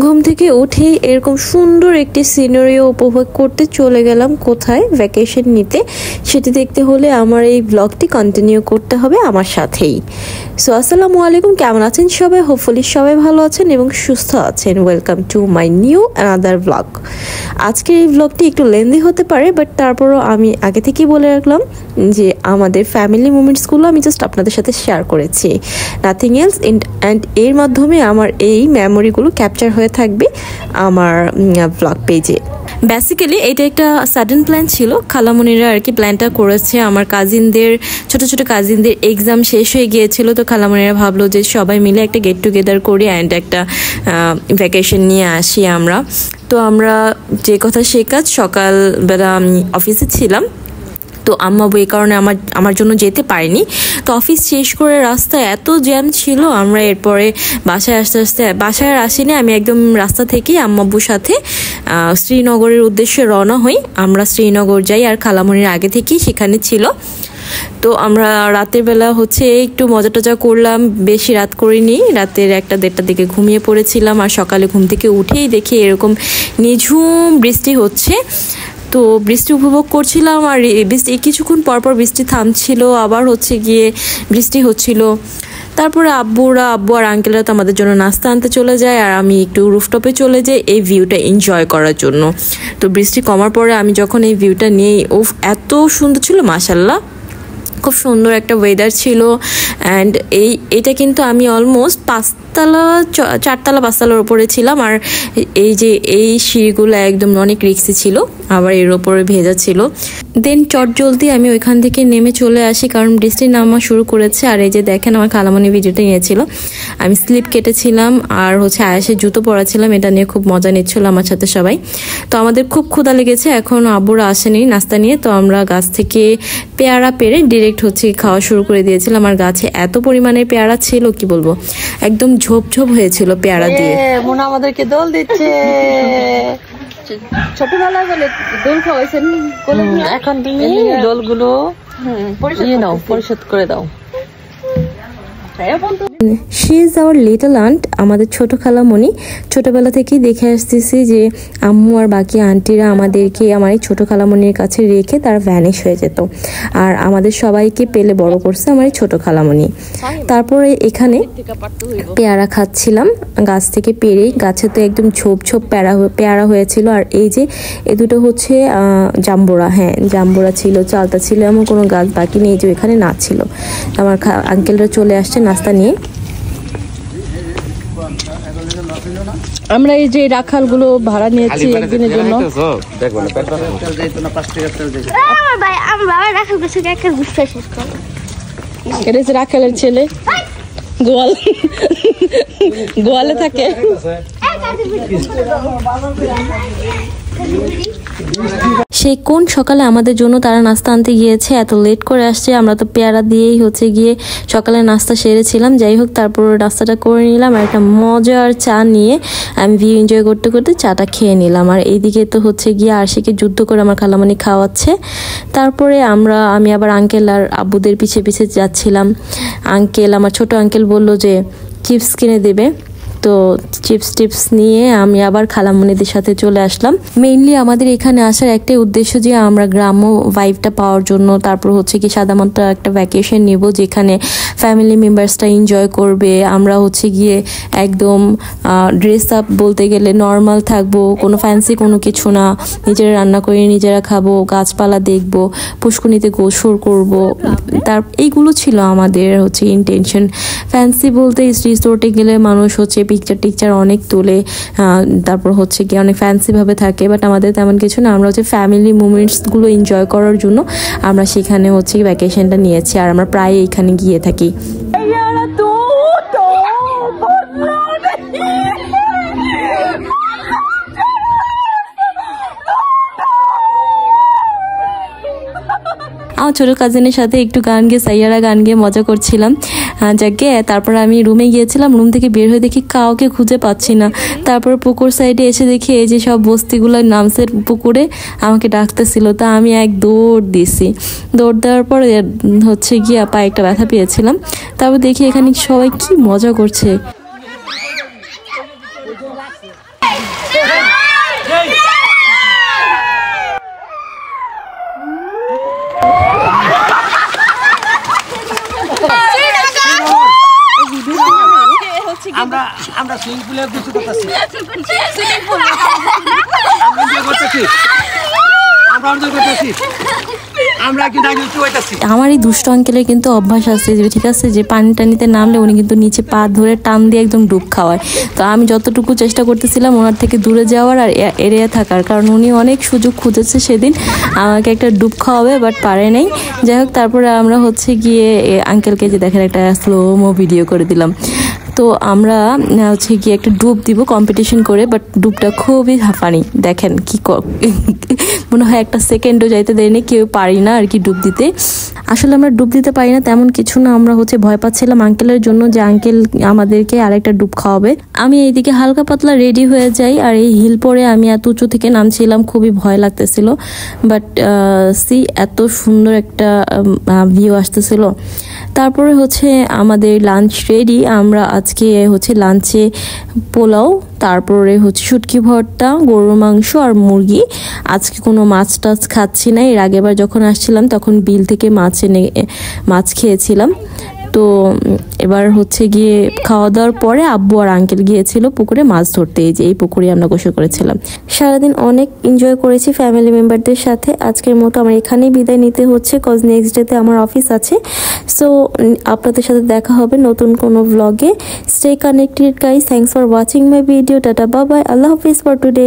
ঘুম থেকে উঠেই এরকম সুন্দর একটি সিনারিও উপভোগ করতে চলে গেলাম কোথায়, ভ্যাকেশন নিতে। সেটি দেখতে হলে আমার এই ব্লগটি কন্টিনিউ করতে হবে আমার সাথেই। সো আসসালামু আলাইকুম, কেমন আছেন সবাই? হোপফুলি সবাই ভালো আছেন এবং সুস্থ আছেন। Welcome to my new another blog. আজকের এই ব্লগটি একটু লেন্দি হতে পারে, বাট তারপরও আমি আগে থেকেই বলে রাখলাম যে আমাদের ফ্যামিলি মুমেন্টসগুলো আমি জাস্ট আপনাদের সাথে শেয়ার করেছি, নাথিং এলস। অ্যান্ড এর মাধ্যমে আমার এই মেমোরিগুলো ক্যাপচার হয়ে থাকবে আমার ব্লগ পেজে। বেসিক্যালি এটা একটা সাডেন প্ল্যান ছিল, খালামণিরা আর কি প্ল্যানটা করেছে। আমার ছোট ছোট কাজিনদের এক্সাম শেষ হয়ে গিয়েছিল, তো খালামণিরা ভাবলো যে সবাই মিলে একটা গেট টুগেদার করি অ্যান্ড একটা ভ্যাকেশন নিয়ে আসি আমরা। তো আমরা যে কথা সে কাজ, সকালবেলা আমি অফিসে ছিলাম, তো আম্মা এই কারণে আমার জন্য যেতে পারিনি। তো অফিস শেষ করে রাস্তায় এত জ্যাম ছিল, আমরা এরপরে বাসায় বাসায় আসিনি। আমি একদম রাস্তা থেকেই আম্মাব্বুর সাথে শ্রীনগরের উদ্দেশ্যে রওনা হই। আমরা শ্রীনগর যাই, আর খালামণির আগে থেকেই সেখানে ছিল। তো আমরা রাতের বেলা একটু মজা টজা করলাম, বেশি রাত করিনি, রাতের 1-1:30টার দিকে ঘুমিয়ে পড়েছিলাম। আর সকালে ঘুম থেকে উঠেই দেখি এরকম নিঝুম বৃষ্টি হচ্ছে। তো বৃষ্টি উপভোগ করছিলাম, আর বৃষ্টি কিছুক্ষণ পরপর বৃষ্টি থামছিল, আবার গিয়ে বৃষ্টি হচ্ছিল। তারপরে আব্বু আর আঙ্কেলরা তো আমাদের জন্য নাস্তা আনতে চলে যায়, আর আমি একটু রুফটপে চলে যাই এই ভিউটা এনজয় করার জন্য। তো বৃষ্টি কমার পরে আমি যখন এই ভিউটা নিয়ে, এত সুন্দর ছিল মাশাআল্লাহ, খুব সুন্দর একটা ওয়েদার ছিল। অ্যান্ড এটা কিন্তু আমি অলমোস্ট 4-5তলার উপরে ছিলাম। আর এই সিঁড়িগুলো একদম অনেক রিক্সি ছিল, আবার এর ওপরে ভেজা ছিল। দেন চটজলদি আমি ওইখান থেকে নেমে চলে আসি, কারণ বৃষ্টি নামা শুরু করেছে। আর এই যে দেখেন, আমার খালামণি ভিডিওটা নিয়েছিল, আমি স্লিপ কেটেছিলাম আর আয়াসের জুতো পরাছিলাম, এটা নিয়ে খুব মজা নিচ্ছিল আমার সাথে সবাই। তো আমাদের খুব ক্ষুধা লেগেছে, এখন আব্বুরা আসেনি নাস্তা নিয়ে। তো আমরা গাছ থেকে পেয়ারা পেরে ডিরেক্ট খাওয়া শুরু করে দিয়েছিলাম। আর গাছে এত পরিমাণে পেয়ারা ছিল, কি বলবো, একদম ঝোপ হয়েছিল পেয়ারা দিয়ে। মোনা আমাদেরকে দোল দিচ্ছে। ছোটবেলায় বলে দোল খাওয়াইছেন, এখন তুমি দোলগুলো পরিশোধ করে দাও। She is our little aunt, আমাদের ছোট খালামণি। ছোটবেলা থেকেই দেখে আসতেছি যে আম্মু আর বাকি আন্টিরা আমাদেরকে আমার এই ছোট খালামণির কাছে রেখে তারা ভ্যানিশ হয়ে যেত, আর আমাদের সবাইকে পেলে বড় করছে আমার এই ছোট খালামণি। তারপরে এখানে পেয়ারা খাচ্ছিলাম গাছ থেকে পেরে, গাছে তো একদম ঝোপ পেয়ারা হয়েছিল। আর এই দুটো জাম্বুরা, হ্যাঁ জাম্বুরা ছিল, চালতা ছিল, এমন কোনো গাছ বাকি নেই যে এখানে না ছিল। আমার আঙ্কেলরা চলে আসছে নাস্তা নিয়ে। আমরা এই যে রাখালগুলো ভাড়া নিয়েছি একদিনের জন্য। এটা হচ্ছে রাখালের ছেলে, গোয়ালে থাকে। সেই কোন সকালে আমাদের জন্য তারা নাস্তা আনতে গিয়েছে, এত লেট করে আসছে। আমরা তো পেয়ারা দিয়েই গিয়ে সকালে নাস্তা সেরেছিলাম। যাই হোক, তারপর নাস্তাটা করে নিলাম, আর একটা মজার চা নিয়ে আমি ভিউ এনজয় করতে করতে চাটা খেয়ে নিলাম। আর এইদিকে তো গিয়ে আরশিকে যুদ্ধ করে আমার খালামণি খাওয়াচ্ছে। তারপরে আমি আবার আঙ্কেল আর আব্বুদের পিছে পিছে যাচ্ছিলাম। আমার ছোট আঙ্কেল বলল যে চিপস কিনে দেবে, তো চিপস নিয়ে আমি আবার খালামণিদের সাথে চলে আসলাম। মেইনলি আমাদের এখানে আসার একটাই উদ্দেশ্য যে আমরা গ্রাম্য ভাইবটা পাওয়ার জন্য। তারপর কি সাদামাটা একটা ভ্যাকেশন নিব, যেখানে ফ্যামিলি মেম্বার্সটা এনজয় করবে। আমরা গিয়ে একদম ড্রেস আপ বলতে গেলে নর্মাল থাকবো, কোনো ফ্যান্সি কোনো কিছু না, নিজেরা রান্না করে নিজেরা খাবো, গাছপালা দেখবো, পুষ্করিণীতে গোসল করবো। এইগুলো ছিল আমাদের ইন্টেনশন। ফ্যান্সি বলতে রিসোর্টে গেলে মানুষ পিকচার অনেক তোলে, তারপর গিয়ে অনেক ফ্যান্সি ভাবে থাকে, বাট আমাদের তেমন কিছু না। আমরা ফ্যামিলি মুমেন্টসগুলো এনজয় করার জন্য আমরা সেখানে ভ্যাকেশনটা নিয়েছি, আর আমরা প্রায় এইখানে গিয়ে থাকি। আমার ছোট কাজিনের সাথে একটু সাইয়ারা গান গেয়ে মজা করছিলাম। যাকে তারপর আমি রুমে গিয়েছিলাম, রুম থেকে বের হয়ে দেখি কাউকে খুঁজে পাচ্ছি না। তারপর পুকুর সাইডে এসে দেখি এই যে সব বস্তিগুলো নামছে পুকুরে, আমাকে ডাকতেছিল। তা আমি এক দৌড় দিছি, দৌড় দেওয়ার পরে গিয়ে পায়ে একটা ব্যথা পেয়েছিলাম। তারপর দেখি এখানে সবাই কি মজা করছে। আমরা সুইমিং পুলে কিছু করতেছি আমার এই দুষ্ট আঙ্কেলের কিন্তু অভ্যাস আছে যে ঠিক আছে যে পানি টানিতে নামলে উনি কিন্তু নিচে পা ধরে টান দিয়ে একদম ডুব খাওয়ায়। তো আমি যতটুকু চেষ্টা করতেছিলাম ওনার থেকে দূরে যাওয়ার আর এড়িয়ে থাকার, কারণ উনি অনেক সুযোগ খুঁজেছে সেদিন আমাকে একটা ডুব খাওয়াবে, বাট পারে নাই। যাই হোক, তারপরে আমরা হচ্ছে গিয়ে আঙ্কেলকে যে দেখেন একটা স্লোমো ভিডিও করে দিলাম। তো আমরা হচ্ছে গিয়ে একটা ডুব দিব কম্পিটিশন করে, বাট ডুবটা খুবই হাঁফানি। দেখেন কি মনে হয় একটা সেকেন্ডও যাইতে দেয়নি, কেউ পারি না আর কি ডুব দিতে। আসলে আমরা ডুব দিতে পারি না তেমন কিছু না, আমরা হচ্ছে ভয় পাচ্ছিলাম আঙ্কেলের জন্য যে আঙ্কেল আমাদেরকে আরেকটা ডুব খাওয়াবে। আমি এইদিকে হালকা পাতলা রেডি হয়ে যাই, আর এই হিল পরে আমি এত উঁচু থেকে নামছিলাম, খুবই ভয় লাগতেছিল। বাট এত সুন্দর একটা ভিউ আসতেছিল। তারপরে হচ্ছে আমাদের লাঞ্চ রেডি। আমরা আজকে হচ্ছে লাঞ্চে পোলাও, তারপরে হচ্ছে শুটকি ভর্তা, গরুর মাংস আর মুরগি। আজকে কোনো মাছ টাছ খাচ্ছি না, এর আগেবার যখন আসছিলাম তখন বিল থেকে মাছ খেয়েছিলাম। তো এবার হচ্ছে গিয়ে খাওয়া দাওয়ার পরে আব্বু আর আঙ্কেল গিয়েছিল পুকুরে মাছ ধরতে। এই যে এই পুকুরে আমরা গোসল করেছিলাম। সারাদিন অনেক এনজয় করেছি ফ্যামিলি মেম্বারদের সাথে। আজকের মতো আমার এখানেই বিদায় নিতে হচ্ছে, কজ নেক্সট ডেতে আমার অফিস আছে। সো আপনাদের সাথে দেখা হবে নতুন কোনো ব্লগে। Stay connected guys, thanks for watching my video. Tata, bye bye, Allah Hafiz for today.